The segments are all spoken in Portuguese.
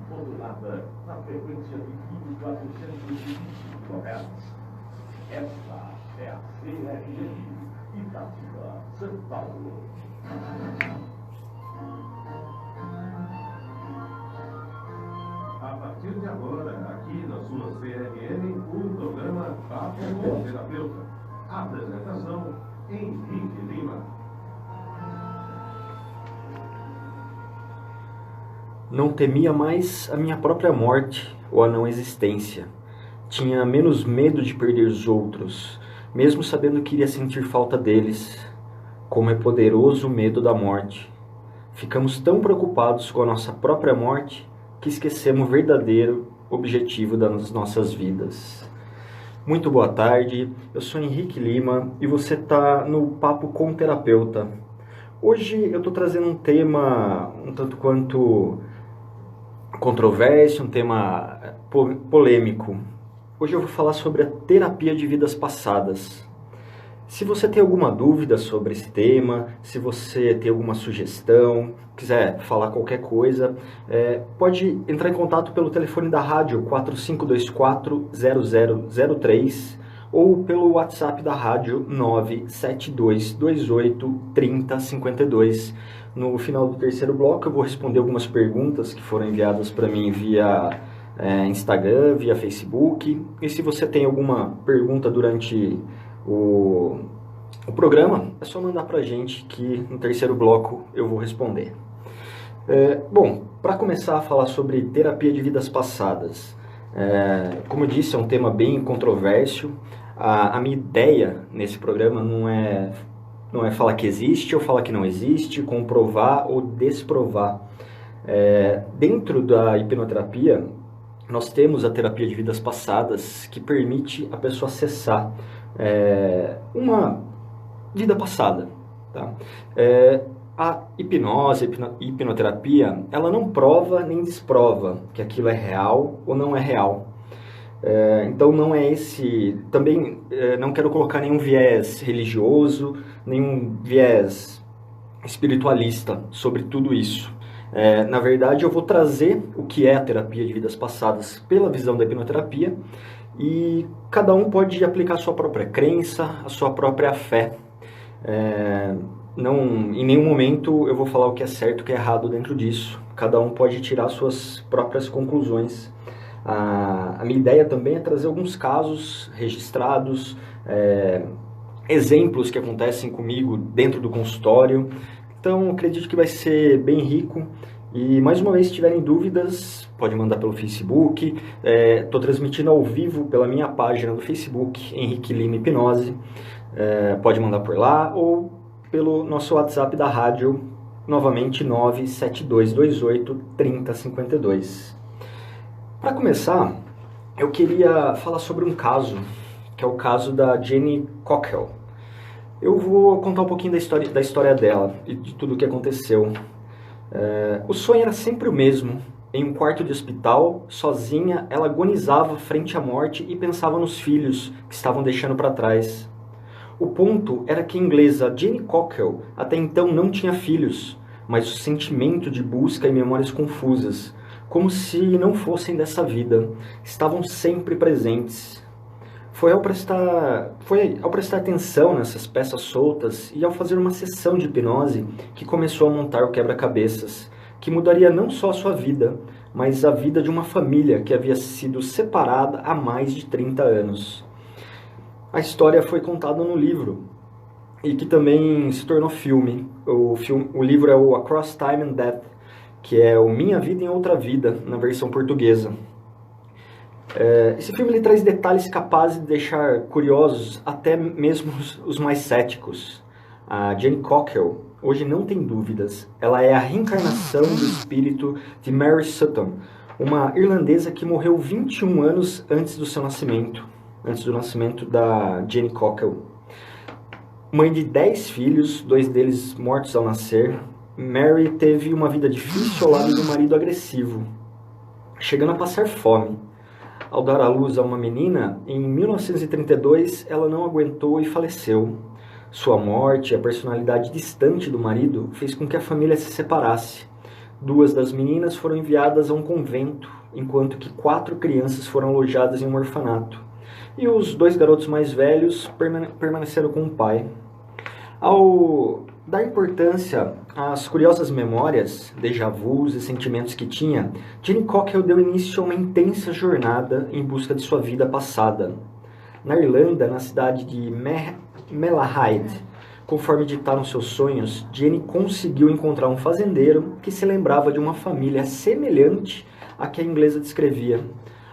modulada na frequência de 1.420 kHz. Esta é a CRM Itatiba, São Paulo. A partir de agora, aqui na sua CRM, o programa Papo com Terapeuta. Apresentação, Henrique Lima. Não temia mais a minha própria morte ou a não existência. Tinha menos medo de perder os outros, mesmo sabendo que iria sentir falta deles. Como é poderoso o medo da morte. Ficamos tão preocupados com a nossa própria morte que esquecemos o verdadeiro objetivo das nossas vidas. Muito boa tarde, eu sou Henrique Lima e você está no Papo com Terapeuta. Hoje eu estou trazendo um tema um tanto quanto controverso, um tema polêmico. Hoje eu vou falar sobre a terapia de vidas passadas. Se você tem alguma dúvida sobre esse tema, se você tem alguma sugestão, quiser falar qualquer coisa, pode entrar em contato pelo telefone da rádio 4524-0003 ou pelo WhatsApp da rádio 972283052. No final do terceiro bloco eu vou responder algumas perguntas que foram enviadas para mim via Instagram, via Facebook. E se você tem alguma pergunta durante o programa, é só mandar pra gente que no terceiro bloco eu vou responder. Bom, para começar a falar sobre terapia de vidas passadas, como eu disse, é um tema bem controverso. A minha ideia nesse programa não é falar que existe ou falar que não existe, comprovar ou desprovar. Dentro da hipnoterapia, nós temos a terapia de vidas passadas que permite a pessoa acessar uma vida passada. Tá? A hipnose, a hipnoterapia, ela não prova nem desprova que aquilo é real ou não é real. Então não é esse... Também não quero colocar nenhum viés religioso, nenhum viés espiritualista sobre tudo isso. Na verdade, eu vou trazer o que é a terapia de vidas passadas pela visão da hipnoterapia e cada um pode aplicar a sua própria crença, a sua própria fé. Em nenhum momento eu vou falar o que é certo e o que é errado dentro disso. Cada um pode tirar suas próprias conclusões. A minha ideia também é trazer alguns casos registrados, exemplos que acontecem comigo dentro do consultório. Então, acredito que vai ser bem rico. E, mais uma vez, se tiverem dúvidas, pode mandar pelo Facebook. Estou transmitindo ao vivo pela minha página do Facebook, Henrique Lima Hipnose. Pode mandar por lá ou pelo nosso WhatsApp da rádio, novamente 972283052. Para começar, eu queria falar sobre um caso, que é o caso da Jenny Cockell. Eu vou contar um pouquinho da história dela e de tudo o que aconteceu. O sonho era sempre o mesmo. Em um quarto de hospital, sozinha, ela agonizava frente à morte e pensava nos filhos que estavam deixando para trás. O ponto era que a inglesa Jenny Cockell até então não tinha filhos, mas o sentimento de busca e memórias confusas, como se não fossem dessa vida, estavam sempre presentes. Foi ao prestar atenção nessas peças soltas e ao fazer uma sessão de hipnose que começou a montar o quebra-cabeças, que mudaria não só a sua vida, mas a vida de uma família que havia sido separada há mais de 30 anos. A história foi contada no livro e que também se tornou filme. O livro é o Across Time and Death, que é o Minha Vida em Outra Vida, na versão portuguesa. Esse filme ele traz detalhes capazes de deixar curiosos até mesmo os mais céticos. A Jenny Cockell hoje não tem dúvidas. Ela é a reencarnação do espírito de Mary Sutton, uma irlandesa que morreu 21 anos antes do seu nascimento, antes do nascimento da Jenny Cockell. Mãe de 10 filhos, 2 deles mortos ao nascer, Mary teve uma vida difícil ao lado de um marido agressivo, chegando a passar fome. Ao dar à luz a uma menina, em 1932, ela não aguentou e faleceu. Sua morte e a personalidade distante do marido fez com que a família se separasse. 2 das meninas foram enviadas a um convento, enquanto que 4 crianças foram alojadas em um orfanato. E os 2 garotos mais velhos permaneceram com o pai. Ao dar importância às curiosas memórias, déjà vus e sentimentos que tinha, Jenny Cockell deu início a uma intensa jornada em busca de sua vida passada. Na Irlanda, na cidade de Malahide, conforme ditaram seus sonhos, Jenny conseguiu encontrar um fazendeiro que se lembrava de uma família semelhante à que a inglesa descrevia.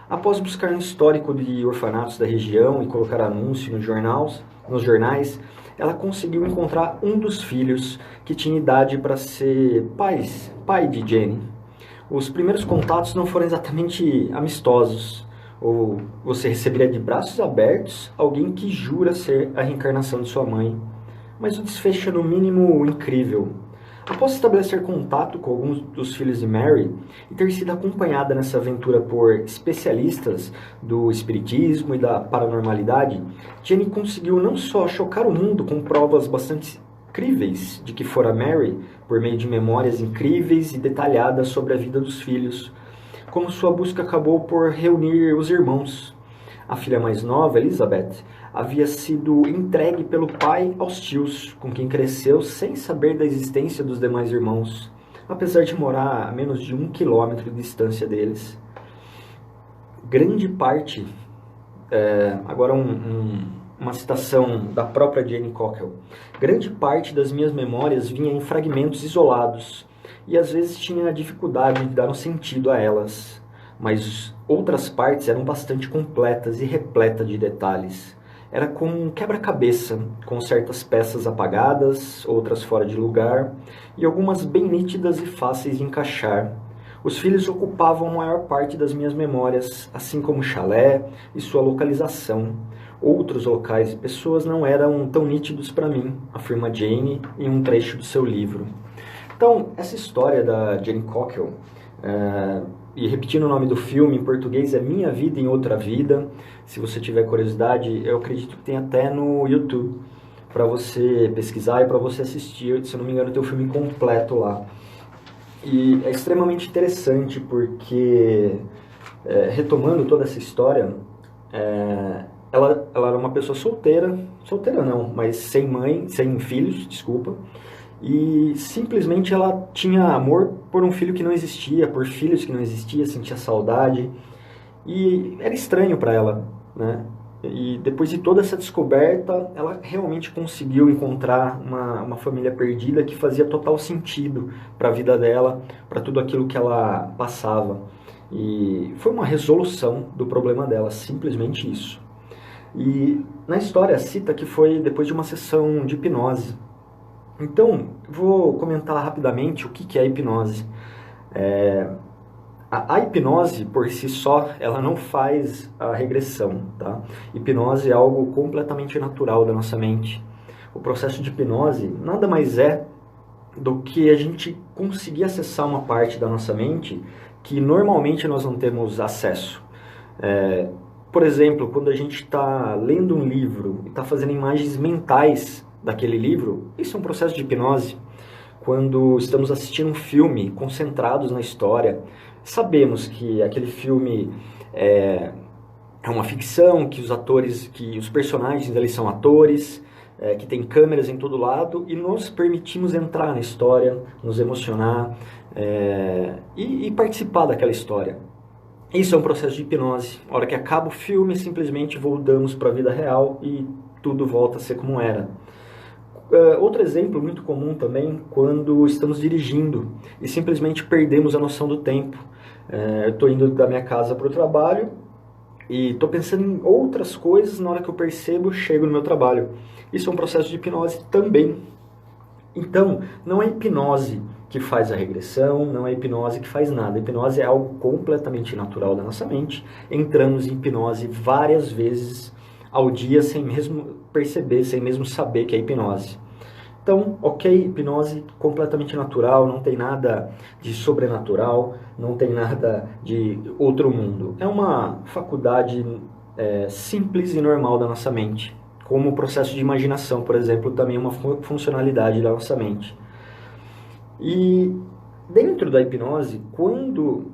Após buscar no histórico de orfanatos da região e colocar anúncio nos jornais, ela conseguiu encontrar um dos filhos que tinha idade para ser pai de Jenny. Os primeiros contatos não foram exatamente amistosos, ou você receberia de braços abertos alguém que jura ser a reencarnação de sua mãe. Mas o desfecho é no mínimo incrível. Após estabelecer contato com alguns dos filhos de Mary e ter sido acompanhada nessa aventura por especialistas do espiritismo e da paranormalidade, Jenny conseguiu não só chocar o mundo com provas bastante críveis de que fora Mary, por meio de memórias incríveis e detalhadas sobre a vida dos filhos, como sua busca acabou por reunir os irmãos. A filha mais nova, Elizabeth, havia sido entregue pelo pai aos tios, com quem cresceu sem saber da existência dos demais irmãos, apesar de morar a menos de 1 quilômetro de distância deles. Grande parte, agora uma citação da própria Jenny Cockell, grande parte das minhas memórias vinha em fragmentos isolados, e às vezes tinha dificuldade de dar um sentido a elas, mas outras partes eram bastante completas e repletas de detalhes. Era como um quebra-cabeça, com certas peças apagadas, outras fora de lugar, e algumas bem nítidas e fáceis de encaixar. Os filhos ocupavam a maior parte das minhas memórias, assim como o chalé e sua localização. Outros locais e pessoas não eram tão nítidos para mim, afirma Jane em um trecho do seu livro. Então, essa história da Jenny Cockell, e repetindo o nome do filme, em português é Minha Vida em Outra Vida. Se você tiver curiosidade, eu acredito que tem até no YouTube para você pesquisar e para você assistir. Se eu não me engano, tem o filme completo lá. E é extremamente interessante porque, retomando toda essa história, ela era uma pessoa solteira não, mas sem mãe, sem filhos, desculpa. E simplesmente ela tinha amor por um filho que não existia, por filhos que não existiam, sentia saudade. E era estranho para ela, né? E depois de toda essa descoberta, ela realmente conseguiu encontrar uma família perdida que fazia total sentido para a vida dela, para tudo aquilo que ela passava. E foi uma resolução do problema dela, simplesmente isso. E na história cita que foi depois de uma sessão de hipnose. Então, vou comentar rapidamente o que é a hipnose. A hipnose, por si só, ela não faz a regressão, tá? Hipnose é algo completamente natural da nossa mente. O processo de hipnose nada mais é do que a gente conseguir acessar uma parte da nossa mente que normalmente nós não temos acesso. Por exemplo, quando a gente está lendo um livro e está fazendo imagens mentais daquele livro, isso é um processo de hipnose. Quando estamos assistindo um filme, concentrados na história, sabemos que aquele filme é uma ficção, que os personagens eles são atores, que tem câmeras em todo lado, e nós permitimos entrar na história, nos emocionar e participar daquela história. Isso é um processo de hipnose. A hora que acaba o filme, simplesmente voltamos para a vida real e tudo volta a ser como era. Outro exemplo muito comum também, quando estamos dirigindo e simplesmente perdemos a noção do tempo. Eu estou indo da minha casa para o trabalho e estou pensando em outras coisas, na hora que eu percebo, chego no meu trabalho. Isso é um processo de hipnose também. Então, não é hipnose que faz a regressão, não é hipnose que faz nada. A hipnose é algo completamente natural da nossa mente. Entramos em hipnose várias vezes ao dia sem mesmo perceber, sem mesmo saber que é hipnose. Então, ok, hipnose completamente natural, não tem nada de sobrenatural, não tem nada de outro mundo. É uma faculdade simples e normal da nossa mente, como o processo de imaginação, por exemplo, também é uma funcionalidade da nossa mente. E Dentro da hipnose, quando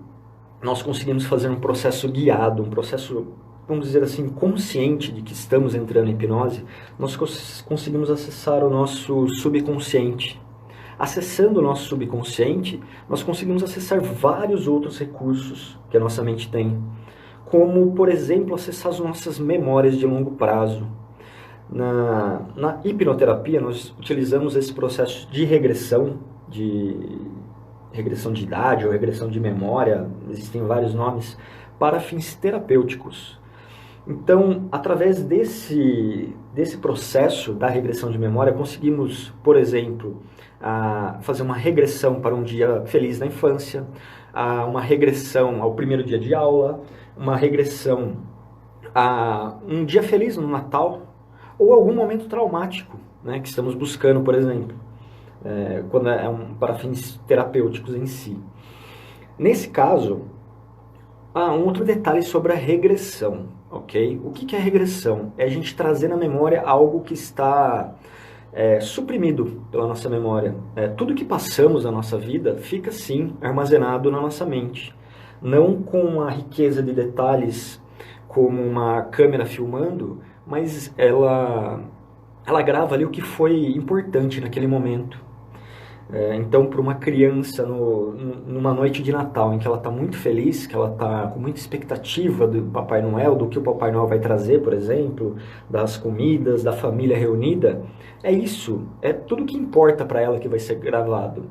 nós conseguimos fazer um processo guiado, um processo, vamos dizer assim, consciente de que estamos entrando em hipnose, nós conseguimos acessar o nosso subconsciente. Acessando o nosso subconsciente, nós conseguimos acessar vários outros recursos que a nossa mente tem, como, por exemplo, acessar as nossas memórias de longo prazo. Na hipnoterapia, nós utilizamos esse processo de regressão de idade ou regressão de memória, existem vários nomes, para fins terapêuticos. Então, através desse processo da regressão de memória, conseguimos, por exemplo, fazer uma regressão para um dia feliz na infância, uma regressão ao primeiro dia de aula, uma regressão a um dia feliz no Natal, ou algum momento traumático, né, que estamos buscando, por exemplo, quando para fins terapêuticos em si. Nesse caso, um outro detalhe sobre a regressão, ok? O que é regressão? É a gente trazer na memória algo que está suprimido pela nossa memória. Tudo que passamos na nossa vida fica, sim, armazenado na nossa mente. Não com a riqueza de detalhes como uma câmera filmando, mas ela grava ali o que foi importante naquele momento. Então, para uma criança, numa noite de Natal, em que ela está muito feliz, que ela está com muita expectativa do Papai Noel, do que o Papai Noel vai trazer, por exemplo, das comidas, da família reunida, é isso, é tudo que importa para ela que vai ser gravado.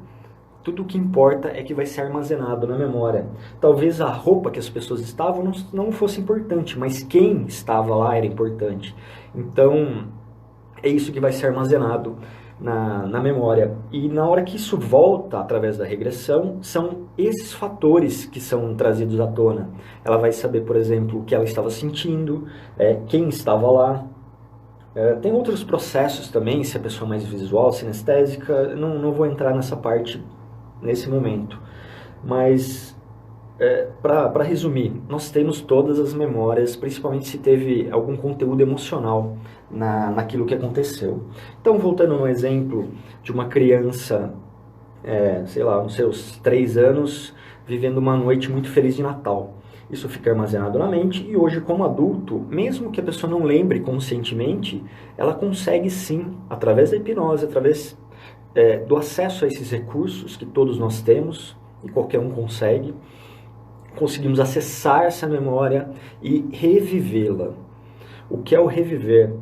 Tudo o que importa é que vai ser armazenado na memória. Talvez a roupa que as pessoas estavam não fosse importante, mas quem estava lá era importante. Então, é isso que vai ser armazenado na memória. E na hora que isso volta através da regressão, são esses fatores que são trazidos à tona. Ela vai saber, por exemplo, o que ela estava sentindo, quem estava lá. Tem outros processos também, se a pessoa é mais visual, sinestésica, não vou entrar nessa parte nesse momento. Mas, para resumir, nós temos todas as memórias, principalmente se teve algum conteúdo emocional naquilo que aconteceu. Então, voltando no exemplo de uma criança, sei lá, nos seus 3 anos, vivendo uma noite muito feliz de Natal. Isso fica armazenado na mente e hoje, como adulto, mesmo que a pessoa não lembre conscientemente, ela consegue sim, através da hipnose, através do acesso a esses recursos que todos nós temos e qualquer um conseguimos acessar essa memória e revivê-la. O que é o reviver?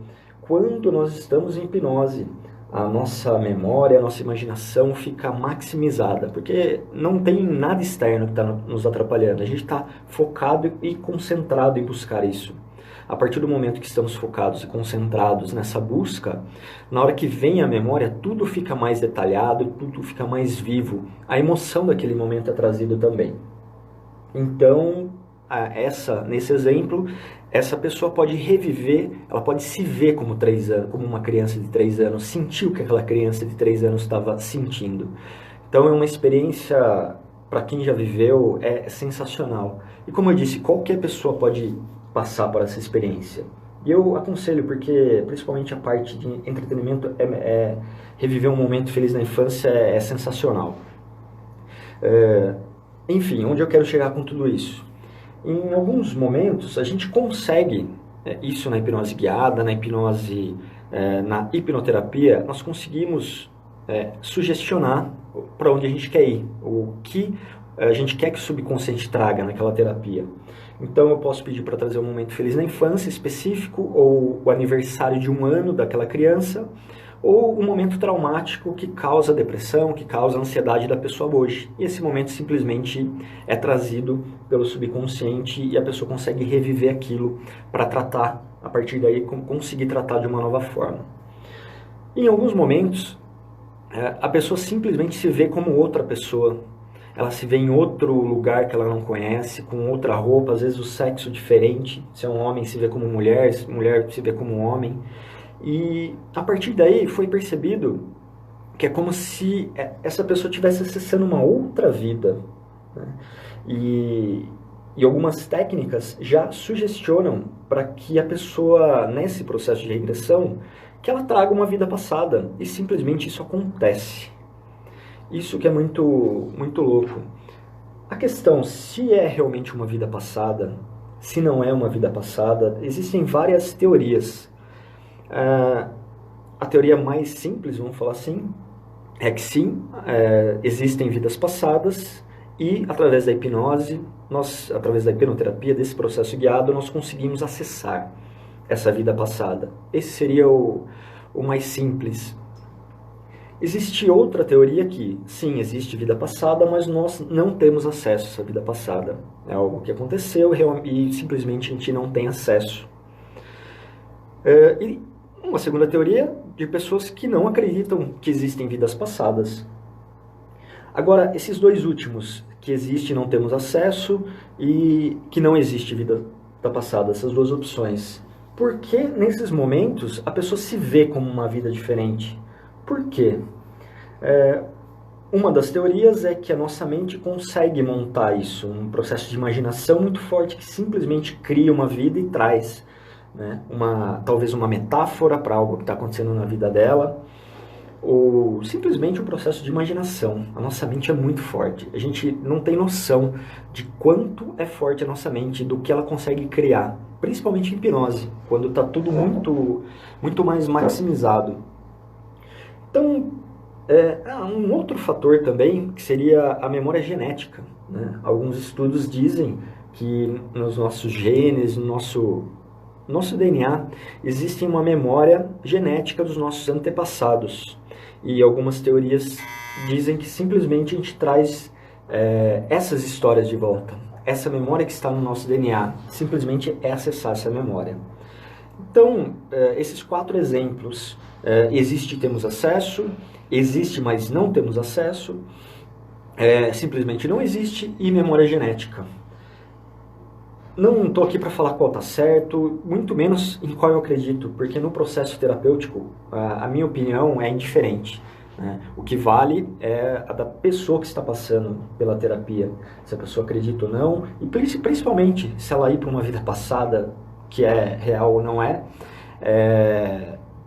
Quando nós estamos em hipnose, a nossa memória, a nossa imaginação fica maximizada, porque não tem nada externo que está nos atrapalhando. A gente está focado e concentrado em buscar isso. A partir do momento que estamos focados e concentrados nessa busca, na hora que vem a memória, tudo fica mais detalhado, tudo fica mais vivo. A emoção daquele momento é trazida também. Então, nesse exemplo, essa pessoa pode reviver, ela pode se ver como 3 anos, como uma criança de 3 anos, sentir o que aquela criança de 3 anos estava sentindo. Então é uma experiência, para quem já viveu, é sensacional. E como eu disse, qualquer pessoa pode passar por essa experiência. E eu aconselho, porque principalmente a parte de entretenimento, reviver um momento feliz na infância é sensacional. Enfim, onde eu quero chegar com tudo isso? Em alguns momentos, a gente consegue, isso na hipnose guiada, na hipnose, na hipnoterapia, nós conseguimos sugestionar para onde a gente quer ir, o que a gente quer que o subconsciente traga naquela terapia. Então eu posso pedir para trazer um momento feliz na infância específico, ou o aniversário de 1 ano daquela criança, ou um momento traumático que causa depressão, que causa ansiedade da pessoa hoje. E esse momento simplesmente é trazido pelo subconsciente e a pessoa consegue reviver aquilo para tratar, a partir daí conseguir tratar de uma nova forma. Em alguns momentos, a pessoa simplesmente se vê como outra pessoa. Ela se vê em outro lugar que ela não conhece, com outra roupa, às vezes o sexo diferente. Se é um homem, se vê como mulher, se mulher se vê como homem. E a partir daí foi percebido que é como se essa pessoa estivesse acessando uma outra vida, né? E algumas técnicas já sugestionam para que a pessoa, nesse processo de regressão, que ela traga uma vida passada. E simplesmente isso acontece. Isso que é muito, muito louco. A questão, se é realmente uma vida passada, se não é uma vida passada, existem várias teorias. A teoria mais simples, vamos falar assim, é que sim, existem vidas passadas e através da hipnose, através da hipnoterapia, desse processo guiado, nós conseguimos acessar essa vida passada. Esse seria o mais simples. Existe outra teoria que, sim, existe vida passada, mas nós não temos acesso a essa vida passada. É algo que aconteceu e simplesmente a gente não tem acesso. E uma segunda teoria de pessoas que não acreditam que existem vidas passadas. Agora, esses dois últimos, que existe e não temos acesso, e que não existe vida passada, essas duas opções. Por que nesses momentos a pessoa se vê como uma vida diferente? Por quê? Uma das teorias é que a nossa mente consegue montar isso, um processo de imaginação muito forte que simplesmente cria uma vida e traz, né, talvez uma metáfora para algo que está acontecendo na vida dela, ou simplesmente um processo de imaginação. A nossa mente é muito forte, a gente não tem noção de quanto é forte a nossa mente, do que ela consegue criar, principalmente em hipnose, quando está tudo muito, muito mais maximizado. Então, um outro fator também, que seria a memória genética, né? Alguns estudos dizem que nos nossos genes, no nosso DNA, existe uma memória genética dos nossos antepassados. E algumas teorias dizem que simplesmente a gente traz essas histórias de volta. Essa memória que está no nosso DNA, simplesmente é acessar essa memória. Então, esses 4 exemplos, existe e temos acesso, existe, mas não temos acesso, simplesmente não existe, e memória genética. Não estou aqui para falar qual está certo, muito menos em qual eu acredito, porque no processo terapêutico, a minha opinião é indiferente, né? O que vale é a da pessoa que está passando pela terapia, se a pessoa acredita ou não, e principalmente se ela ir para uma vida passada, que é real ou não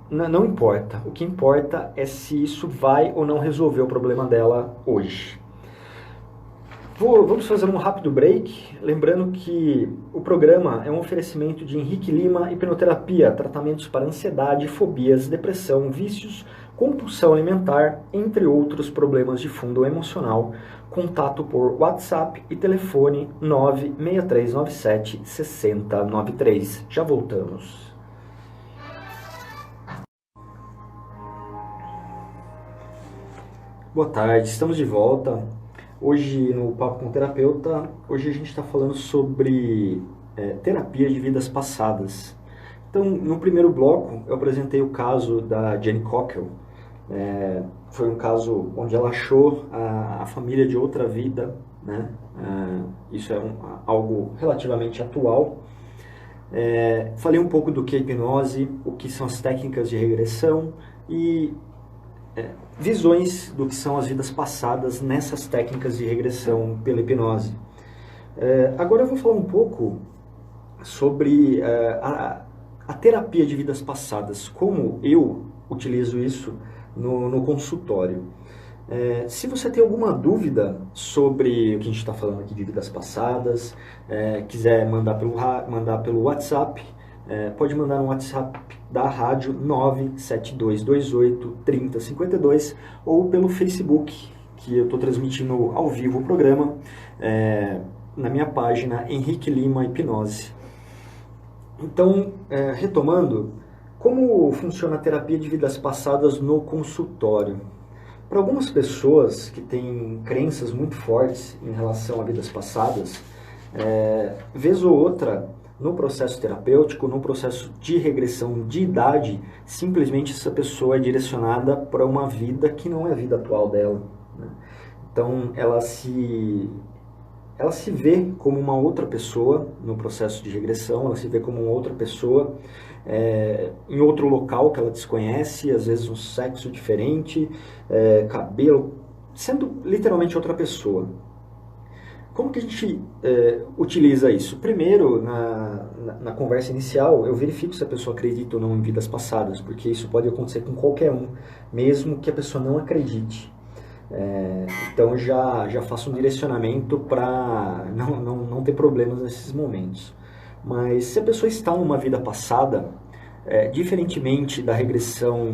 não importa. O que importa é se isso vai ou não resolver o problema dela hoje. Vamos fazer um rápido break, lembrando que o programa é um oferecimento de Henrique Lima Hipnoterapia, tratamentos para ansiedade, fobias, depressão, vícios, compulsão alimentar, entre outros problemas de fundo emocional. Contato por WhatsApp e telefone 96397 6093. Já voltamos. Boa tarde, estamos de volta. Hoje no Papo com o Terapeuta, hoje a gente está falando sobre terapia de vidas passadas. Então, no primeiro bloco, eu apresentei o caso da Jenny Cockell. Foi um caso onde ela achou a família de outra vida, né? Isso é algo relativamente atual. Falei um pouco do que é hipnose, o que são as técnicas de regressão e visões do que são as vidas passadas nessas técnicas de regressão pela hipnose. Agora eu vou falar um pouco sobre a terapia de vidas passadas, como eu utilizo isso no consultório. Se você tem alguma dúvida sobre o que a gente está falando aqui de vidas passadas, quiser mandar pelo WhatsApp, pode mandar no WhatsApp da rádio 972283052 ou pelo Facebook, que eu estou transmitindo ao vivo o programa, na minha página Henrique Lima Hipnose. Então, retomando, como funciona a terapia de vidas passadas no consultório? Para algumas pessoas que têm crenças muito fortes em relação a vidas passadas, vez ou outra, no processo terapêutico, no processo de regressão de idade, simplesmente essa pessoa é direcionada para uma vida que não é a vida atual dela, né? Então, ela se vê como uma outra pessoa no processo de regressão, ela se vê como uma outra pessoa em outro local que ela desconhece, às vezes um sexo diferente, cabelo, sendo literalmente outra pessoa. Como que a gente utiliza isso? Primeiro, na conversa inicial, eu verifico se a pessoa acredita ou não em vidas passadas, porque isso pode acontecer com qualquer um, mesmo que a pessoa não acredite. Então já faço um direcionamento para não ter problemas nesses momentos. Mas se a pessoa está numa vida passada, diferentemente da regressão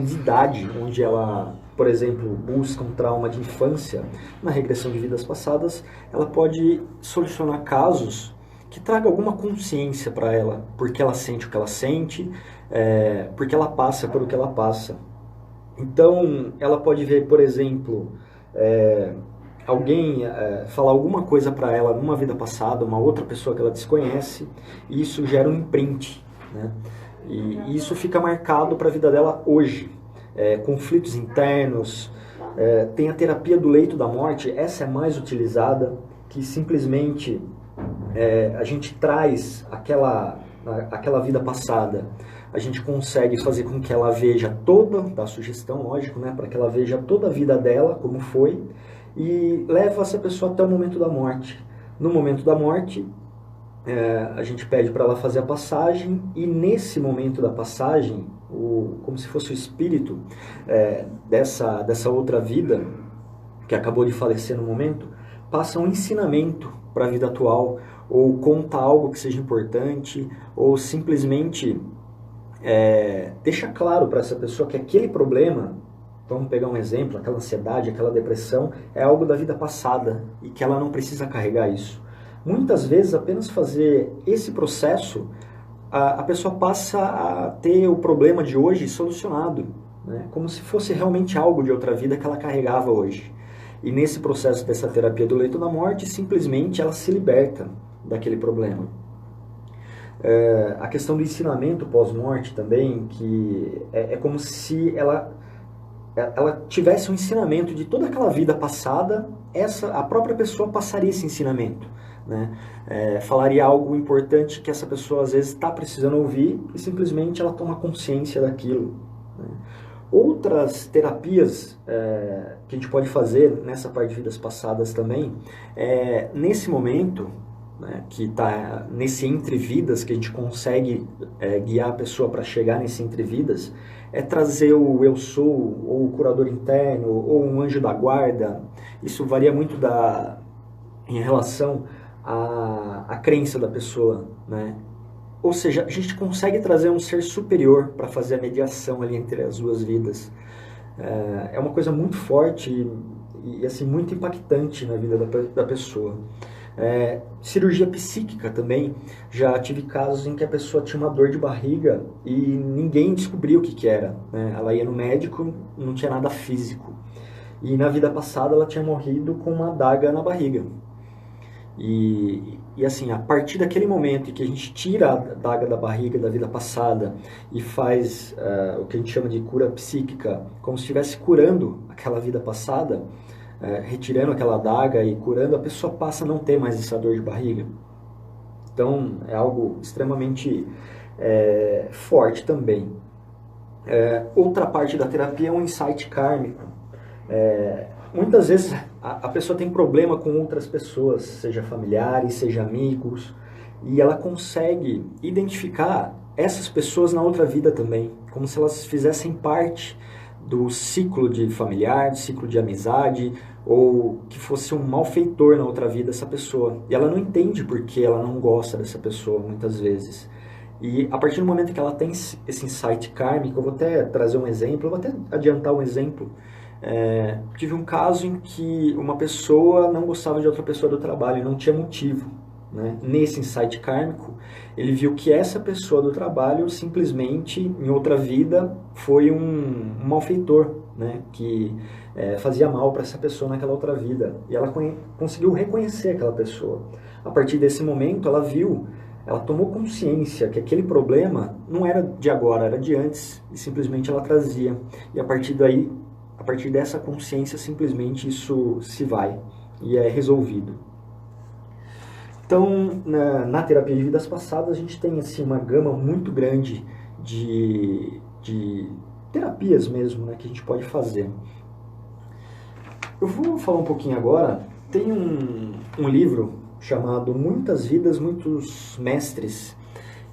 de idade, onde ela, por exemplo, busca um trauma de infância, na regressão de vidas passadas, ela pode solucionar casos que traga alguma consciência para ela, porque ela sente o que ela sente, porque ela passa por o que ela passa. Então, ela pode ver, por exemplo, alguém falar alguma coisa para ela numa vida passada, uma outra pessoa que ela desconhece, e isso gera um imprint, né? E isso fica marcado para a vida dela hoje. Conflitos internos, tem a terapia do leito da morte, essa é mais utilizada, que simplesmente a gente traz aquela vida passada, a gente consegue fazer com que ela veja toda, dá sugestão, lógico, né, para que ela veja toda a vida dela, como foi, e leva essa pessoa até o momento da morte. No momento da morte, a gente pede para ela fazer a passagem, e nesse momento da passagem, como se fosse o espírito dessa outra vida, que acabou de falecer no momento, passa um ensinamento para a vida atual, ou conta algo que seja importante, ou simplesmente deixa claro para essa pessoa que aquele problema, vamos pegar um exemplo, aquela ansiedade, aquela depressão, é algo da vida passada e que ela não precisa carregar isso. Muitas vezes, apenas fazer esse processo, a pessoa passa a ter o problema de hoje solucionado, né? Como se fosse realmente algo de outra vida que ela carregava hoje. E nesse processo dessa terapia do leito da morte, simplesmente ela se liberta daquele problema. A questão do ensinamento pós-morte também, que é como se ela tivesse um ensinamento de toda aquela vida passada, a própria pessoa passaria esse ensinamento, né? Falaria algo importante que essa pessoa às vezes está precisando ouvir e simplesmente ela toma consciência daquilo, né? Outras terapias que a gente pode fazer nessa parte de vidas passadas também, nesse momento, né, que está nesse entre vidas, que a gente consegue guiar a pessoa para chegar nesse entre vidas, trazer o eu sou, ou o curador interno, ou um anjo da guarda. Isso varia muito em relação à crença da pessoa, né? Ou seja, a gente consegue trazer um ser superior para fazer a mediação ali entre as duas vidas. É uma coisa muito forte e assim, muito impactante na vida da pessoa. Cirurgia psíquica também, já tive casos em que a pessoa tinha uma dor de barriga e ninguém descobriu o que era, né? Ela ia no médico, não tinha nada físico. E na vida passada ela tinha morrido com uma adaga na barriga. E assim, a partir daquele momento em que a gente tira a adaga da barriga da vida passada e faz o que a gente chama de cura psíquica, como se estivesse curando aquela vida passada, retirando aquela adaga e curando, a pessoa passa a não ter mais essa dor de barriga. Então é algo extremamente forte também. Outra parte da terapia é um insight kármico. Muitas vezes a pessoa tem problema com outras pessoas, seja familiares, seja amigos, e ela consegue identificar essas pessoas na outra vida também, como se elas fizessem parte do ciclo de familiar, do ciclo de amizade, ou que fosse um malfeitor na outra vida essa pessoa. E ela não entende porque ela não gosta dessa pessoa, muitas vezes. E a partir do momento que ela tem esse insight kármico, eu vou até trazer um exemplo, eu vou até adiantar um exemplo. Tive um caso em que uma pessoa não gostava de outra pessoa do trabalho e não tinha motivo, né? Nesse insight kármico, ele viu que essa pessoa do trabalho simplesmente, em outra vida, foi um malfeitor, né? Que fazia mal para essa pessoa naquela outra vida. E ela conseguiu reconhecer aquela pessoa. A partir desse momento, ela tomou consciência que aquele problema não era de agora, era de antes, e simplesmente ela trazia. E a partir dessa consciência, simplesmente isso se vai e é resolvido. Então, na terapia de vidas passadas, a gente tem assim, uma gama muito grande de terapias mesmo, né, que a gente pode fazer. Eu vou falar um pouquinho agora, tem um livro chamado Muitas Vidas, Muitos Mestres,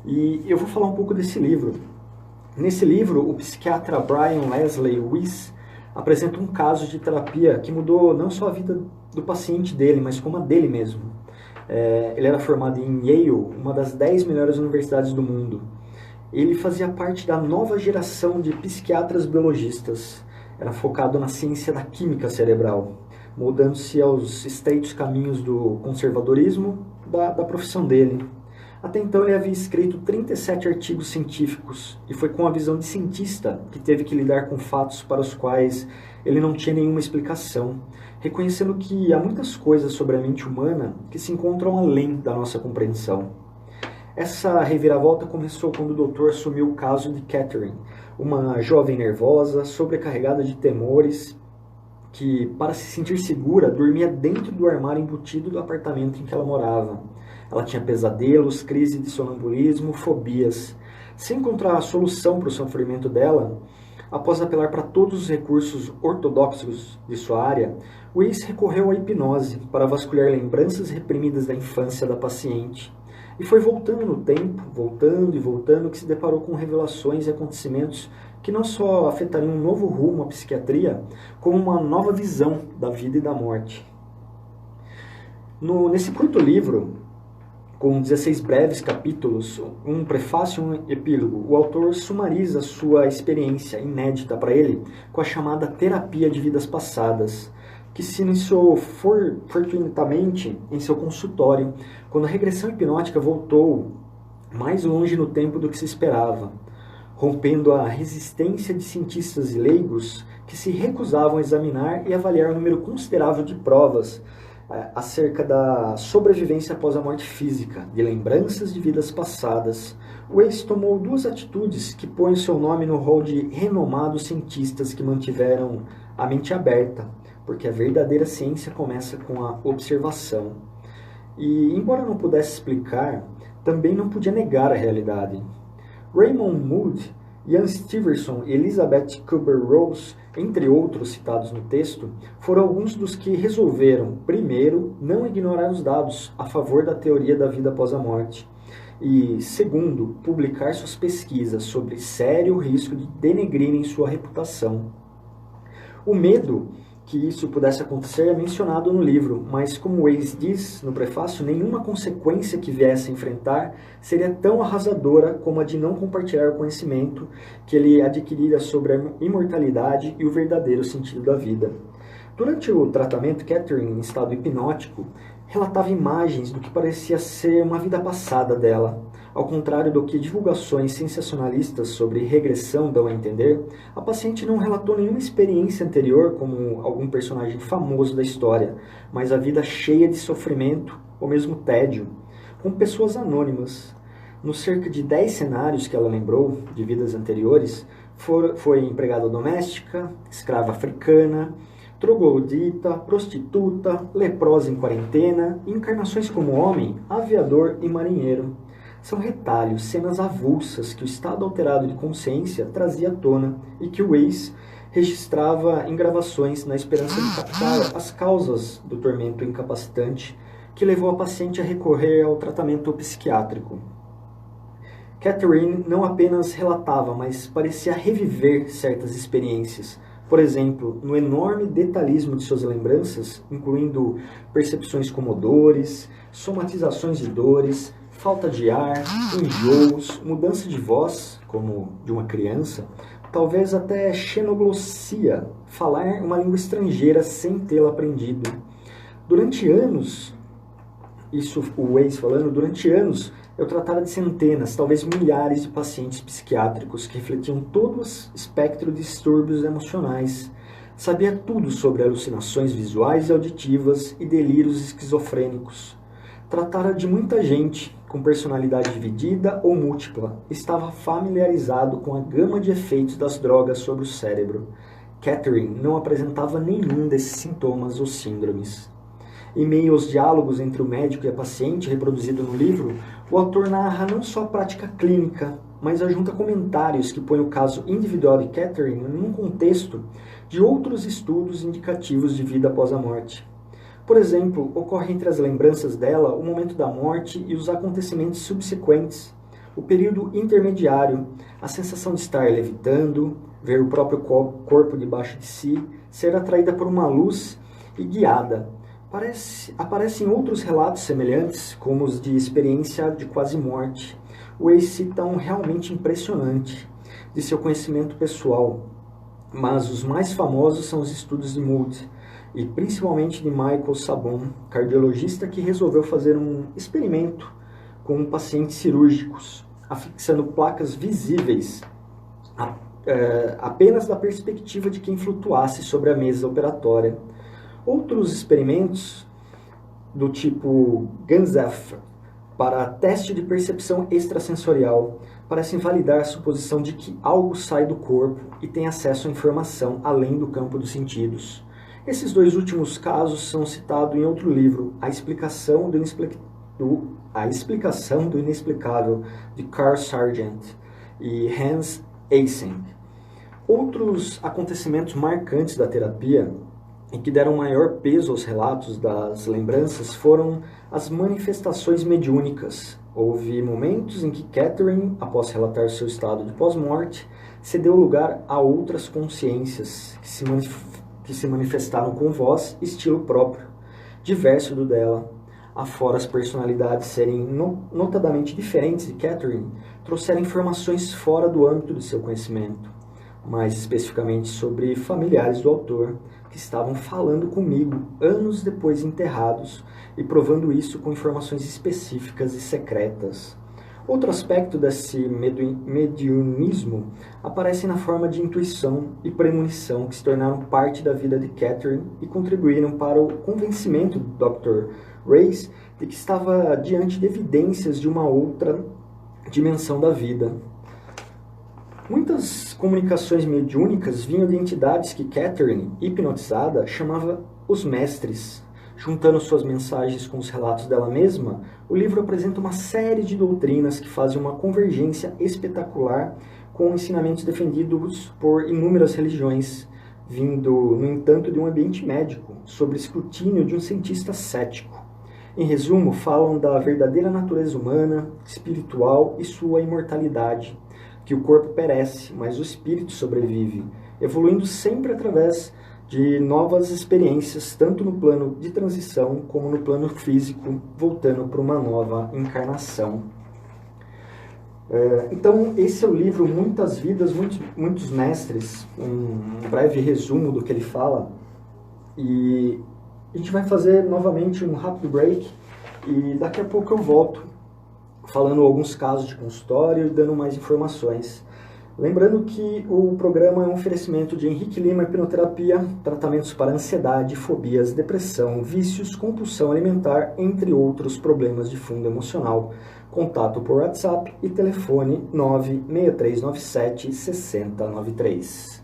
e eu vou falar um pouco desse livro. Nesse livro, o psiquiatra Brian Leslie Weiss apresenta um caso de terapia que mudou não só a vida do paciente dele, mas como a dele mesmo. Ele era formado em Yale, uma das 10 melhores universidades do mundo. Ele fazia parte da nova geração de psiquiatras biologistas. Era focado na ciência da química cerebral, moldando-se aos estreitos caminhos do conservadorismo da profissão dele. Até então ele havia escrito 37 artigos científicos e foi com a visão de cientista que teve que lidar com fatos para os quais ele não tinha nenhuma explicação, reconhecendo que há muitas coisas sobre a mente humana que se encontram além da nossa compreensão. Essa reviravolta começou quando o doutor assumiu o caso de Catherine, uma jovem nervosa, sobrecarregada de temores, que, para se sentir segura, dormia dentro do armário embutido do apartamento em que ela morava. Ela tinha pesadelos, crises de sonambulismo, fobias. Sem encontrar a solução para o sofrimento dela, após apelar para todos os recursos ortodoxos de sua área, Weiss recorreu à hipnose para vasculhar lembranças reprimidas da infância da paciente. E foi voltando no tempo, voltando e voltando, que se deparou com revelações e acontecimentos que não só afetariam um novo rumo à psiquiatria, como uma nova visão da vida e da morte. Nesse curto livro, com 16 breves capítulos, um prefácio e um epílogo, o autor sumariza sua experiência inédita para ele com a chamada terapia de vidas passadas, que se iniciou fortuitamente em seu consultório, quando a regressão hipnótica voltou mais longe no tempo do que se esperava, rompendo a resistência de cientistas e leigos que se recusavam a examinar e avaliar um número considerável de provas acerca da sobrevivência após a morte física, de lembranças de vidas passadas. Weiss tomou duas atitudes que põem o seu nome no rol de renomados cientistas que mantiveram a mente aberta, porque a verdadeira ciência começa com a observação. E, embora não pudesse explicar, também não podia negar a realidade. Raymond Moody, Ian Stevenson e Elizabeth Kubler-Ross, entre outros citados no texto, foram alguns dos que resolveram, primeiro, não ignorar os dados a favor da teoria da vida após a morte, e, segundo, publicar suas pesquisas sobre sério risco de denegrirem sua reputação. O medo que isso pudesse acontecer é mencionado no livro, mas como Weiss diz no prefácio, nenhuma consequência que viesse a enfrentar seria tão arrasadora como a de não compartilhar o conhecimento que ele adquirira sobre a imortalidade e o verdadeiro sentido da vida. Durante o tratamento, Catherine, em estado hipnótico, relatava imagens do que parecia ser uma vida passada dela. Ao contrário do que divulgações sensacionalistas sobre regressão dão a entender, a paciente não relatou nenhuma experiência anterior como algum personagem famoso da história, mas a vida cheia de sofrimento ou mesmo tédio, com pessoas anônimas. Nos cerca de 10 cenários que ela lembrou de vidas anteriores, foi empregada doméstica, escrava africana, troglodita, prostituta, leprosa em quarentena, e encarnações como homem, aviador e marinheiro. São retalhos, cenas avulsas que o estado alterado de consciência trazia à tona e que o Weiss registrava em gravações na esperança de captar as causas do tormento incapacitante que levou a paciente a recorrer ao tratamento psiquiátrico. Catherine não apenas relatava, mas parecia reviver certas experiências. Por exemplo, no enorme detalhismo de suas lembranças, incluindo percepções como odores, somatizações de dores, falta de ar, enjoos, mudança de voz, como de uma criança, talvez até xenoglossia, falar uma língua estrangeira sem tê-la aprendido. Durante anos, isso o Weiss falando, durante anos eu tratara de centenas, talvez milhares de pacientes psiquiátricos que refletiam todo o espectro de distúrbios emocionais. Sabia tudo sobre alucinações visuais e auditivas e delírios esquizofrênicos. Tratara de muita gente com personalidade dividida ou múltipla. Estava familiarizado com a gama de efeitos das drogas sobre o cérebro. Catherine não apresentava nenhum desses sintomas ou síndromes. Em meio aos diálogos entre o médico e a paciente, reproduzido no livro, o autor narra não só a prática clínica, mas ajunta comentários que põem o caso individual de Catherine num contexto de outros estudos indicativos de vida após a morte. Por exemplo, ocorre entre as lembranças dela o momento da morte e os acontecimentos subsequentes, o período intermediário, a sensação de estar levitando, ver o próprio corpo debaixo de si, ser atraída por uma luz e guiada. Aparecem outros relatos semelhantes, como os de experiência de quase morte. O Weiss cita um realmente impressionante de seu conhecimento pessoal, mas os mais famosos são os estudos de Mood, e principalmente de Michael Sabon, cardiologista que resolveu fazer um experimento com pacientes cirúrgicos, afixando placas visíveis apenas da perspectiva de quem flutuasse sobre a mesa operatória. Outros experimentos do tipo Ganzaf para teste de percepção extrasensorial parecem validar a suposição de que algo sai do corpo e tem acesso à informação além do campo dos sentidos. Esses dois últimos casos são citados em outro livro, A Explicação do Inexplicável, de Carl Sargent e Hans Eysenck. Outros acontecimentos marcantes da terapia e que deram maior peso aos relatos das lembranças foram as manifestações mediúnicas. Houve momentos em que Catherine, após relatar seu estado de pós-morte, cedeu lugar a outras consciências que se manifestaram com voz e estilo próprio, diverso do dela. Afora as personalidades serem notadamente diferentes de Catherine, trouxeram informações fora do âmbito de seu conhecimento, mais especificamente sobre familiares do autor, que estavam falando comigo anos depois enterrados e provando isso com informações específicas e secretas. Outro aspecto desse mediunismo aparece na forma de intuição e premonição que se tornaram parte da vida de Catherine e contribuíram para o convencimento do Dr. Weiss de que estava diante de evidências de uma outra dimensão da vida. Muitas comunicações mediúnicas vinham de entidades que Catherine, hipnotizada, chamava os mestres. Juntando suas mensagens com os relatos dela mesma, o livro apresenta uma série de doutrinas que fazem uma convergência espetacular com ensinamentos defendidos por inúmeras religiões, vindo, no entanto, de um ambiente médico, sob escrutínio de um cientista cético. Em resumo, falam da verdadeira natureza humana, espiritual e sua imortalidade, que o corpo perece, mas o espírito sobrevive, evoluindo sempre através de novas experiências, tanto no plano de transição como no plano físico, voltando para uma nova encarnação. Então, esse é o livro Muitas Vidas, Muitos Mestres, um breve resumo do que ele fala, e a gente vai fazer novamente um rápido break, e daqui a pouco eu volto, falando alguns casos de consultório e dando mais informações. Lembrando que o programa é um oferecimento de Henrique Lima Hipnoterapia, tratamentos para ansiedade, fobias, depressão, vícios, compulsão alimentar, entre outros problemas de fundo emocional. Contato por WhatsApp e telefone 96397 6093.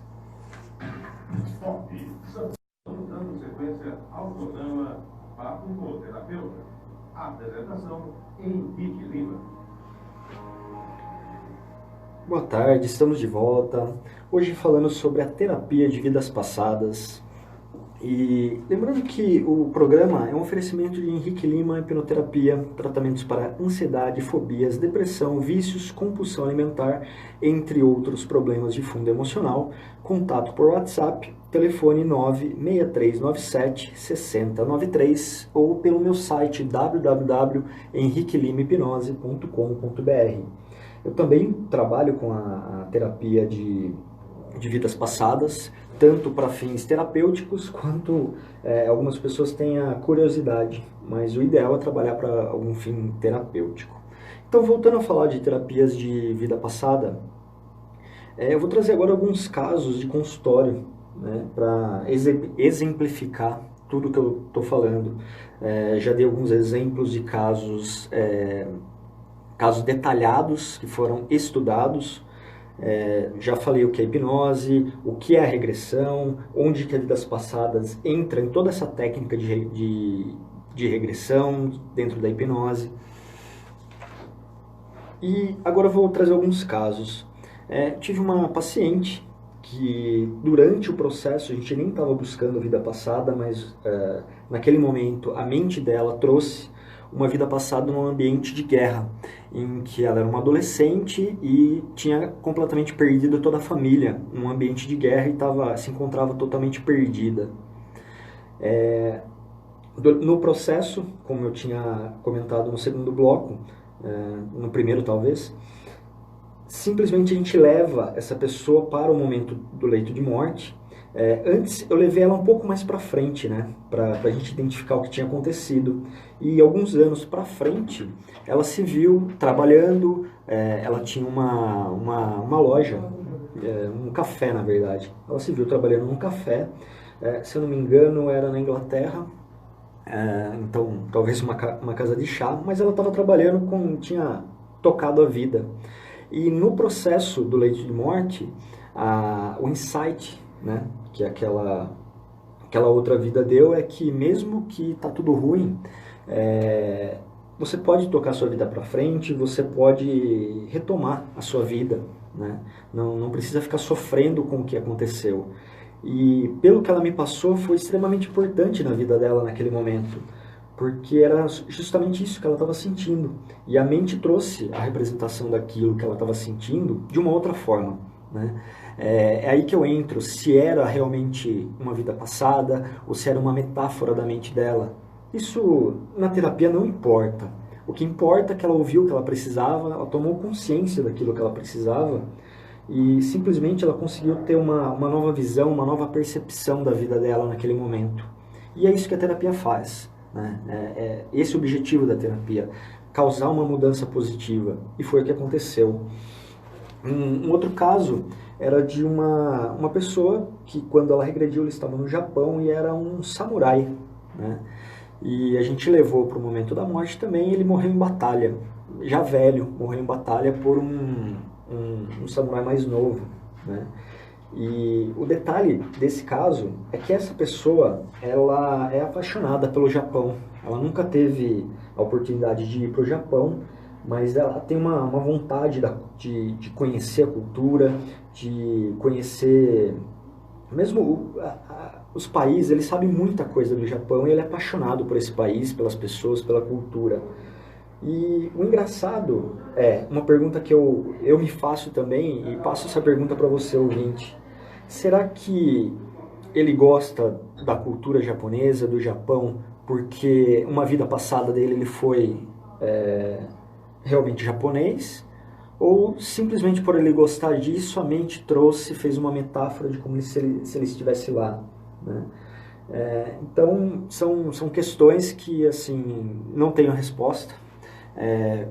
Dando sequência ao programa Papo com o Terapeuta. Apresentação Henrique Lima. Boa tarde, estamos de volta. Hoje falando sobre a terapia de vidas passadas. E lembrando que o programa é um oferecimento de Henrique Lima Hipnoterapia, tratamentos para ansiedade, fobias, depressão, vícios, compulsão alimentar, entre outros problemas de fundo emocional. Contato por WhatsApp, telefone 96397 6093 ou pelo meu site www.henriquelimahipnose.com.br. Eu também trabalho com a terapia de vidas passadas, tanto para fins terapêuticos quanto algumas pessoas têm a curiosidade, mas o ideal é trabalhar para algum fim terapêutico. Então, voltando a falar de terapias de vida passada, eu vou trazer agora alguns casos de consultório, né, para exemplificar tudo que eu estou falando. Já dei alguns exemplos de casos detalhados que foram estudados. Já falei o que é hipnose, o que é a regressão, onde que a vidas passadas entra em toda essa técnica de regressão dentro da hipnose. E agora eu vou trazer alguns casos. Tive uma paciente que durante o processo, a gente nem estava buscando vida passada, mas naquele momento a mente dela trouxe uma vida passada num ambiente de guerra, em que ela era uma adolescente e tinha completamente perdido toda a família num ambiente de guerra e se encontrava totalmente perdida. No processo, como eu tinha comentado no segundo bloco, no primeiro talvez, simplesmente a gente leva essa pessoa para o momento do leito de morte. Antes eu levei ela um pouco mais para frente, né, para a gente identificar o que tinha acontecido. E alguns anos para frente, ela se viu trabalhando, ela tinha uma loja, um café na verdade. Ela se viu trabalhando num café, se eu não me engano era na Inglaterra, então talvez uma casa de chá, mas ela estava trabalhando tinha tocado a vida. E no processo do leito de morte, o insight, né, que aquela outra vida deu é que mesmo que tá tudo ruim, você pode tocar a sua vida para frente, você pode retomar a sua vida, né? Não precisa ficar sofrendo com o que aconteceu. E pelo que ela me passou, foi extremamente importante na vida dela naquele momento, porque era justamente isso que ela estava sentindo. E a mente trouxe a representação daquilo que ela estava sentindo de uma outra forma, né? É aí que eu entro, se era realmente uma vida passada ou se era uma metáfora da mente dela. Isso na terapia não importa. O que importa é que ela ouviu o que ela precisava, ela tomou consciência daquilo que ela precisava e simplesmente ela conseguiu ter uma nova visão, uma nova percepção da vida dela naquele momento. E é isso que a terapia faz, né? É esse o objetivo da terapia, causar uma mudança positiva. E foi o que aconteceu. Um outro caso era de uma pessoa que, quando ela regrediu, ela estava no Japão e era um samurai, né? E a gente levou para o momento da morte também, ele morreu em batalha, já velho, morreu em batalha por um samurai mais novo, né? E o detalhe desse caso é que essa pessoa, ela é apaixonada pelo Japão. Ela nunca teve a oportunidade de ir para o Japão, mas ela tem uma vontade de conhecer a cultura, de conhecer mesmo os países. Ele sabe muita coisa do Japão e ele é apaixonado por esse país, pelas pessoas, pela cultura. E o engraçado uma pergunta que eu me faço também, e passo essa pergunta para você, ouvinte: será que ele gosta da cultura japonesa, do Japão, porque uma vida passada dele ele foi realmente japonês? Ou simplesmente por ele gostar disso, a mente fez uma metáfora de como se ele estivesse lá, né? Então, são questões que, assim, não tenho resposta.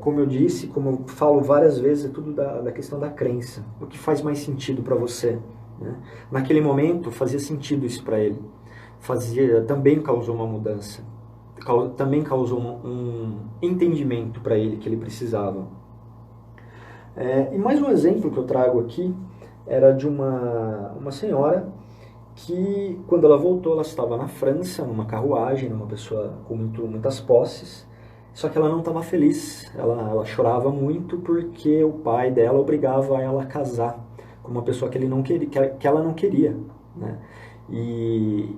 Como eu disse, como eu falo várias vezes, é tudo da questão da crença. O que faz mais sentido para você, né? Naquele momento, fazia sentido isso para ele. Também causou uma mudança. Também causou um entendimento para ele que ele precisava. E mais um exemplo que eu trago aqui era de uma senhora que, quando ela voltou, ela estava na França, numa carruagem, uma pessoa com muitas posses, só que ela não estava feliz. Ela chorava muito porque o pai dela obrigava ela a casar com uma pessoa que ela não queria, né? E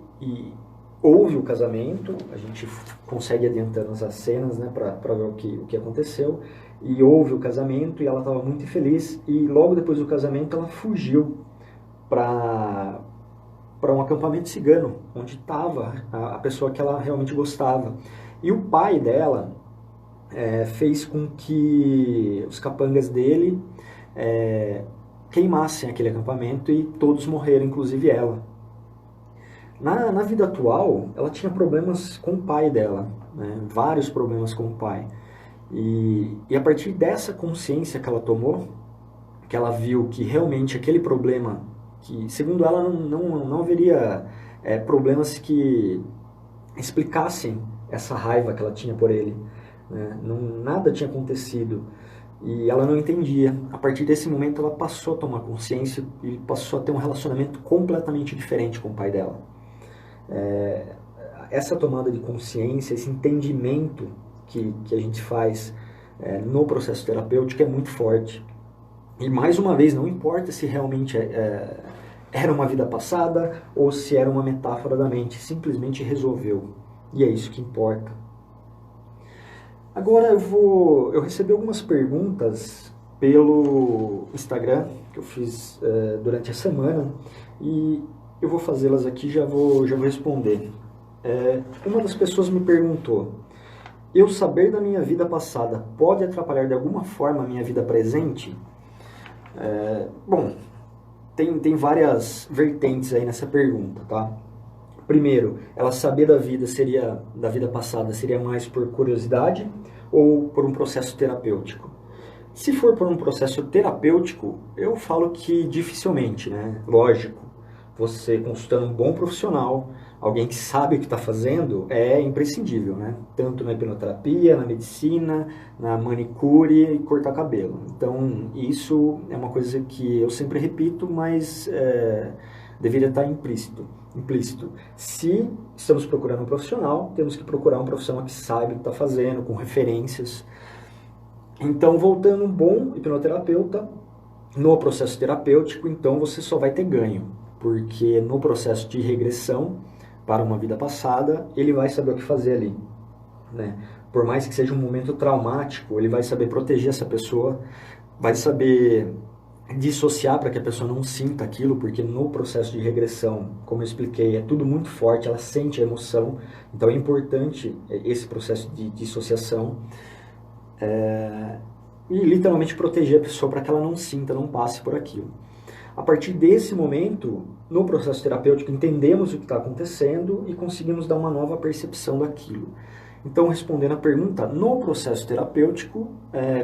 houve o casamento, a gente consegue adiantando as cenas, né, para ver o que aconteceu. E houve o casamento e ela estava muito infeliz, e logo depois do casamento ela fugiu para um acampamento cigano, onde estava a pessoa que ela realmente gostava. E o pai dela fez com que os capangas dele queimassem aquele acampamento e todos morreram, inclusive ela. Na vida atual, ela tinha problemas com o pai dela, né? Vários problemas com o pai. E a partir dessa consciência que ela tomou, que ela viu que realmente aquele problema, que segundo ela não haveria problemas que explicassem essa raiva que ela tinha por ele, né? Nada tinha acontecido e ela não entendia. A partir desse momento ela passou a tomar consciência e passou a ter um relacionamento completamente diferente com o pai dela. Essa tomada de consciência, esse entendimento que a gente faz no processo terapêutico é muito forte. E mais uma vez, não importa se realmente era uma vida passada ou se era uma metáfora da mente, simplesmente resolveu. E é isso que importa. Agora eu recebi algumas perguntas pelo Instagram que eu fiz durante a semana e eu vou fazê-las aqui e já vou responder. Uma das pessoas me perguntou: eu saber da minha vida passada pode atrapalhar de alguma forma a minha vida presente? Bom, tem várias vertentes aí nessa pergunta, tá? Primeiro, ela saber da vida passada seria mais por curiosidade ou por um processo terapêutico? Se for por um processo terapêutico, eu falo que dificilmente, né? Lógico, você consultando um bom profissional, alguém que sabe o que está fazendo, é imprescindível, né? Tanto na hipnoterapia, na medicina, na manicure e cortar cabelo. Então, isso é uma coisa que eu sempre repito, mas deveria estar implícito. Se estamos procurando um profissional, temos que procurar um profissional que sabe o que está fazendo, com referências. Então, voltando, um bom hipnoterapeuta, no processo terapêutico, então você só vai ter ganho, porque no processo de regressão para uma vida passada, ele vai saber o que fazer ali, né? Por mais que seja um momento traumático, ele vai saber proteger essa pessoa, vai saber dissociar para que a pessoa não sinta aquilo, porque no processo de regressão, como eu expliquei, é tudo muito forte, ela sente a emoção, então é importante esse processo de dissociação e literalmente proteger a pessoa para que ela não sinta, não passe por aquilo. A partir desse momento, no processo terapêutico, entendemos o que está acontecendo e conseguimos dar uma nova percepção daquilo. Então, respondendo a pergunta, no processo terapêutico,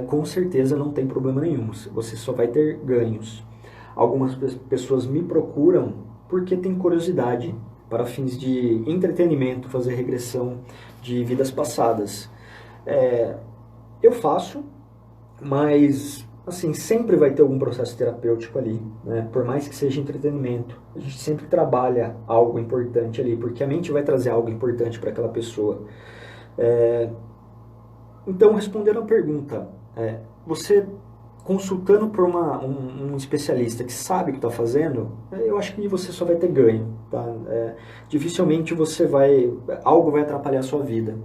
com certeza não tem problema nenhum, você só vai ter ganhos. Algumas pessoas me procuram porque têm curiosidade, para fins de entretenimento, fazer regressão de vidas passadas. Eu faço, mas assim, sempre vai ter algum processo terapêutico ali, né? Por mais que seja entretenimento, a gente sempre trabalha algo importante ali, porque a mente vai trazer algo importante para aquela pessoa. Então, respondendo a pergunta, você consultando por um especialista que sabe o que está fazendo, eu acho que você só vai ter ganho, tá? Dificilmente algo vai atrapalhar a sua vida.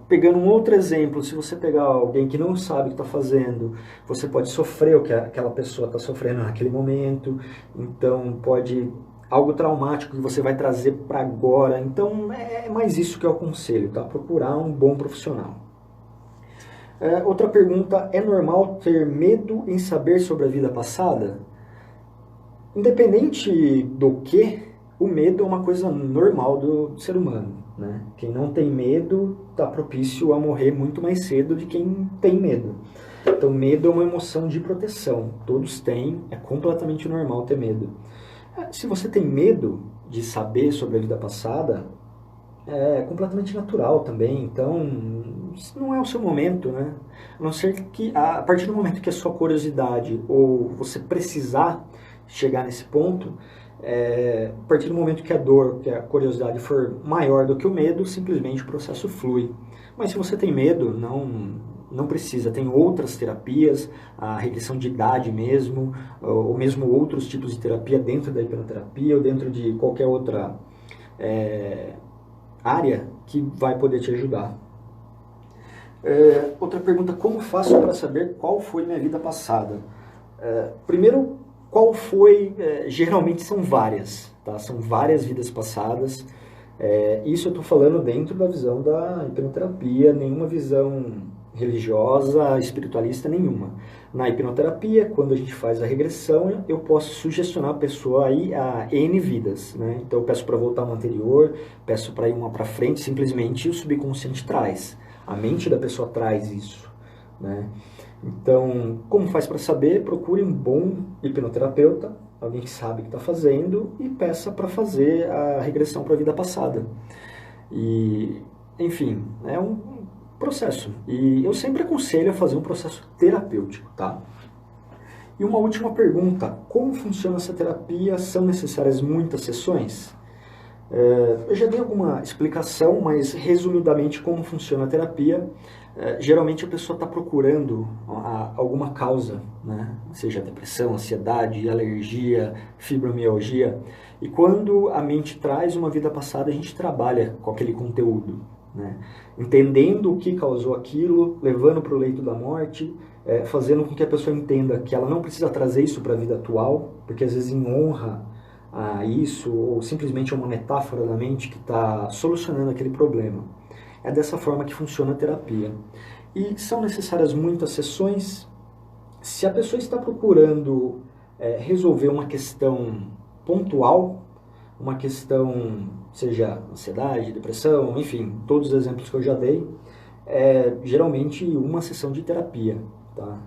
Pegando um outro exemplo, se você pegar alguém que não sabe o que está fazendo, você pode sofrer o que aquela pessoa está sofrendo naquele momento, então algo traumático que você vai trazer para agora, então é mais isso que eu aconselho, tá? Procurar um bom profissional. Outra pergunta: é normal ter medo em saber sobre a vida passada? Independente do que, o medo é uma coisa normal do ser humano, né? Quem não tem medo está propício a morrer muito mais cedo de quem tem medo. Então, medo é uma emoção de proteção. Todos têm, é completamente normal ter medo. Se você tem medo de saber sobre a vida passada, é completamente natural também. Então, não é o seu momento, né? A não ser que, a partir do momento que a sua curiosidade ou você precisar chegar nesse ponto, a partir do momento que a dor, que a curiosidade for maior do que o medo, simplesmente o processo flui. Mas se você tem medo, não precisa. Tem outras terapias, a regressão de idade mesmo, ou mesmo outros tipos de terapia dentro da hipnoterapia ou dentro de qualquer outra área que vai poder te ajudar. Outra pergunta: como faço para saber qual foi minha vida passada? Primeiro, qual foi? Geralmente são várias, tá? São várias vidas passadas. Isso eu estou falando dentro da visão da hipnoterapia, nenhuma visão religiosa, espiritualista nenhuma. Na hipnoterapia, quando a gente faz a regressão, eu posso sugestionar a pessoa aí a N vidas, né? Então eu peço para voltar uma anterior, peço para ir uma para frente, simplesmente o subconsciente traz. A mente da pessoa traz isso, né? Então, como faz para saber? Procure um bom hipnoterapeuta, alguém que sabe o que está fazendo, e peça para fazer a regressão para a vida passada. E, enfim, é um processo. E eu sempre aconselho a fazer um processo terapêutico, tá? E uma última pergunta: como funciona essa terapia? São necessárias muitas sessões? Eu já dei alguma explicação, mas resumidamente como funciona a terapia. Geralmente a pessoa está procurando alguma causa, né? Seja depressão, ansiedade, alergia, fibromialgia. E quando a mente traz uma vida passada, a gente trabalha com aquele conteúdo, né? Entendendo o que causou aquilo, levando para o leito da morte, fazendo com que a pessoa entenda que ela não precisa trazer isso para a vida atual, porque às vezes em honra a isso, ou simplesmente é uma metáfora da mente que está solucionando aquele problema. É dessa forma que funciona a terapia. E são necessárias muitas sessões. Se a pessoa está procurando resolver uma questão pontual, uma questão, seja ansiedade, depressão, enfim, todos os exemplos que eu já dei, geralmente uma sessão de terapia, tá?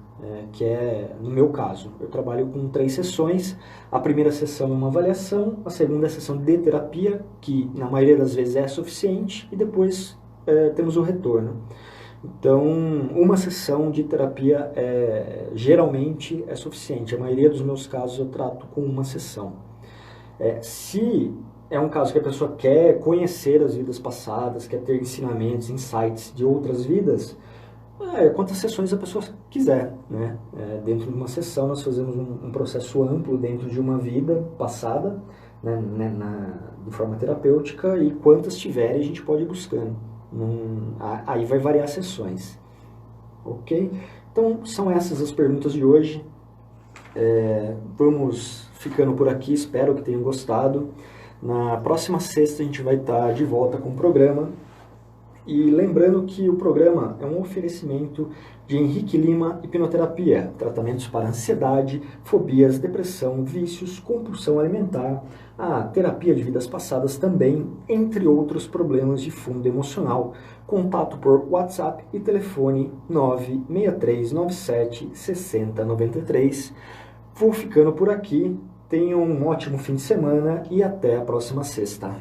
Que é, no meu caso, eu trabalho com 3 sessões. A primeira sessão é uma avaliação, a segunda é a sessão de terapia, que na maioria das vezes é suficiente, e depois temos o retorno. Então, uma sessão de terapia geralmente é suficiente. A maioria dos meus casos eu trato com uma sessão. Se é um caso que a pessoa quer conhecer as vidas passadas, quer ter ensinamentos, insights de outras vidas, quantas sessões a pessoa quiser, né? Dentro de uma sessão nós fazemos um processo amplo dentro de uma vida passada, né, de forma terapêutica, e quantas tiverem a gente pode ir buscando. Aí vai variar as sessões. Ok? Então são essas as perguntas de hoje. Vamos ficando por aqui, espero que tenham gostado. Na próxima sexta a gente vai estar de volta com o programa. E lembrando que o programa é um oferecimento de Henrique Lima Hipnoterapia, tratamentos para ansiedade, fobias, depressão, vícios, compulsão alimentar, a terapia de vidas passadas também, entre outros problemas de fundo emocional. Contato por WhatsApp e telefone 96397 6093. Vou ficando por aqui, tenham um ótimo fim de semana e até a próxima sexta.